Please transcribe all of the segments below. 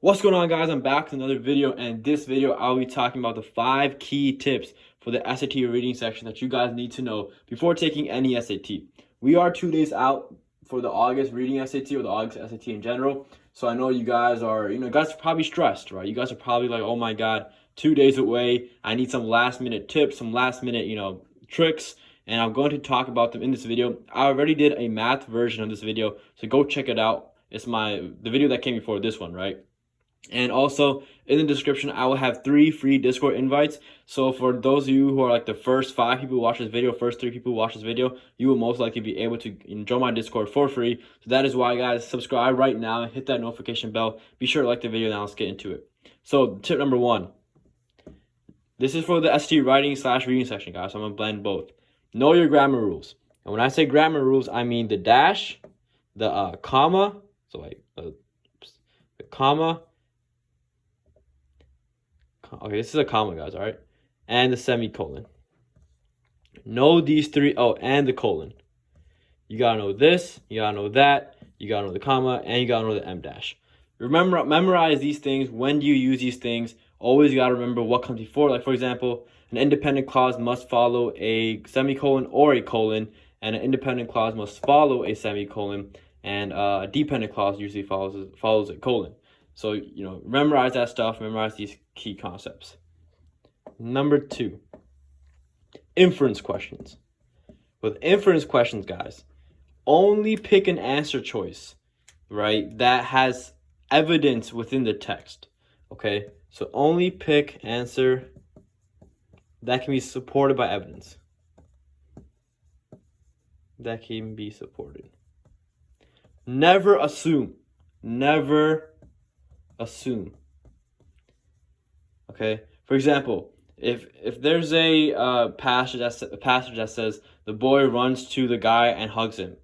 What's going on, guys? I'm back with another video, and this video I'll be talking about the 5 key tips for the SAT reading section that you guys need to know before taking any SAT. We are 2 days out for the August reading SAT, or the August SAT in general. So I know you guys are, guys are probably stressed, right? You guys are probably like, oh my God, 2 days away. I need some last minute tips, some last minute, tricks, and I'm going to talk about them in this video. I already did a math version of this video, so go check it out. It's the video that came before this one, right? And also in the description, I will have 3 free Discord invites. So for those of you who are like the first 5 people who watch this video, first 3 people who watch this video, you will most likely be able to join my Discord for free. So that is why, guys, subscribe right now and hit that notification bell. Be sure to like the video. Now let's get into it. So tip number 1. This is for the SAT writing / reading section, guys. So I'm gonna blend both. Know your grammar rules. And when I say grammar rules, I mean the dash, the comma. So like the comma. Okay, this is a comma, guys, all right? And the semicolon. Know these 3. Oh, and the colon. You got to know this, you got to know that, you got to know the comma, and you got to know the em dash. Remember, memorize these things. When do you use these things? Always got to remember what comes before. Like, for example, an independent clause must follow a semicolon or a colon, and an independent clause must follow a semicolon, and a dependent clause usually follows a colon. So, memorize that stuff, memorize these key concepts. Number 2, inference questions. With inference questions, guys, only pick an answer choice, right, that has evidence within the text, okay? So only pick answer that can be supported by evidence. That can be supported. Never assume. Never assume. Okay, for example, if there's a passage that says the boy runs to the guy and hugs him,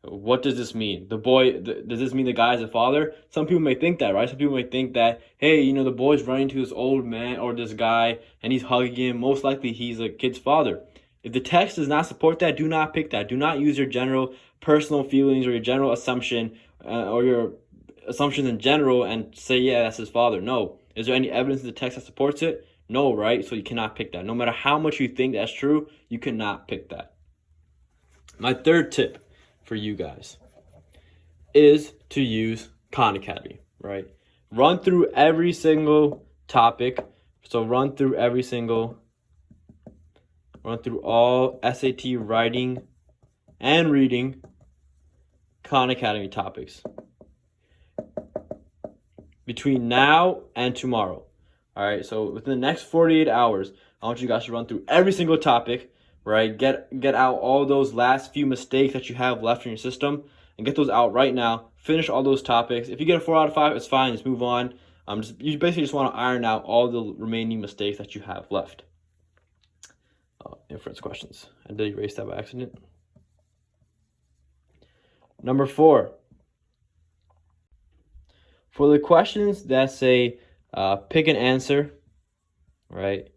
what does this mean? Does this mean the guy is a father? Some people may think that, right? Some people may think that, hey, the boy's running to this old man or this guy and he's hugging him. Most likely he's a kid's father. If the text does not support that, do not pick that. Do not use your general personal feelings or your general assumption or your assumptions in general and say, yeah, that's his father. No. Is there any evidence in the text that supports it? No, right? So you cannot pick that. No matter how much you think that's true, you cannot pick that. My 3rd tip for you guys is to use Khan Academy, right? Run through every single topic. So run through all SAT writing and reading Khan Academy topics between now and tomorrow. All right, so within the next 48 hours, I want you guys to run through every single topic, right? Get out all those last few mistakes that you have left in your system and get those out right now. Finish all those topics. If you get a 4 out of 5, it's fine. Just move on. You basically just want to iron out all the remaining mistakes that you have left. Inference questions. I did erase that by accident. Number 4. For the questions that say pick an answer, right?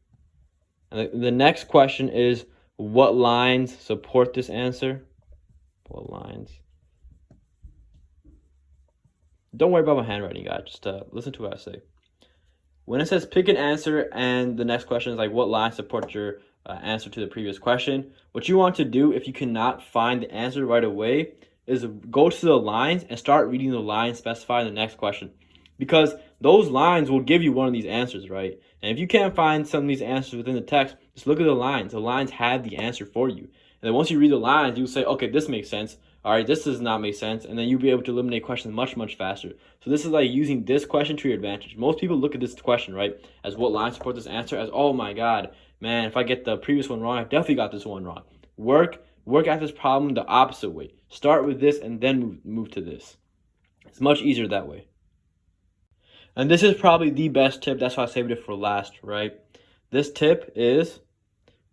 And the next question is, what lines support this answer? What lines? Don't worry about my handwriting, guys. Just listen to what I say. When it says pick an answer and the next question is like, what lines support your answer to the previous question, what you want to do if you cannot find the answer right away is go to the lines and start reading the lines specified in the next question, because those lines will give you one of these answers, right? And if you can't find some of these answers within the text, just look at the lines. The lines have the answer for you. And then once you read the lines, you'll say, okay, this makes sense. All right, this does not make sense. And then you'll be able to eliminate questions much, much faster. So this is like using this question to your advantage. Most people look at this question, right, as what lines support this answer, as, oh my God, man, if I get the previous one wrong, I definitely got this one wrong. Work at this problem the opposite way. Start with this and then move to this. It's much easier that way. And this is probably the best tip. That's why I saved it for last, right? This tip is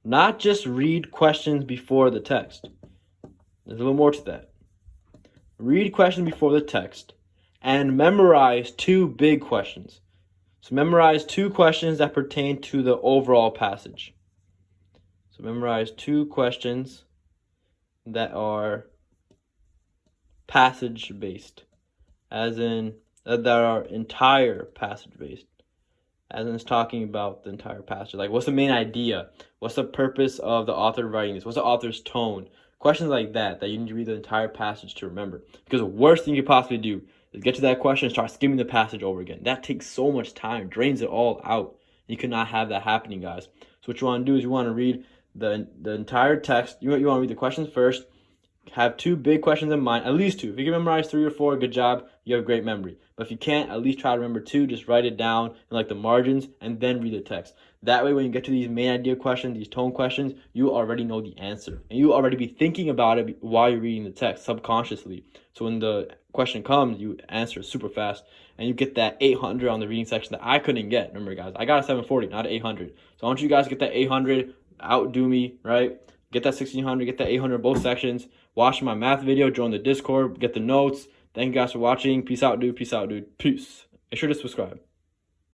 not just read questions before the text. There's a little more to that. Read questions before the text and memorize 2 big questions. So memorize 2 questions that pertain to the overall passage. So memorize 2 questions that are passage based, as in that are entire passage based. As in it's talking about the entire passage. Like, what's the main idea? What's the purpose of the author writing this? What's the author's tone? Questions like that you need to read the entire passage to remember. Because the worst thing you could possibly do is get to that question and start skimming the passage over again. That takes so much time, drains it all out. You could not have that happening, guys. So what you want to do is you want to read the entire text. You want to read the questions first. Have 2 big questions in mind, at least 2. If you can memorize 3 or 4, good job. You have great memory. But if you can't, at least try to remember 2. Just write it down in like the margins and then read the text. That way, when you get to these main idea questions, these tone questions, you already know the answer. And you already be thinking about it while you're reading the text subconsciously. So when the question comes, you answer super fast. And you get that 800 on the reading section that I couldn't get. Remember, guys, I got a 740, not an 800. So I want you guys to get that 800, outdo me, right? Get that 1600, get that 800 both sections. Watch my math video, join the Discord, get the notes. Thank you guys for watching. Peace out, dude. Peace out, dude. Peace. Make sure to subscribe.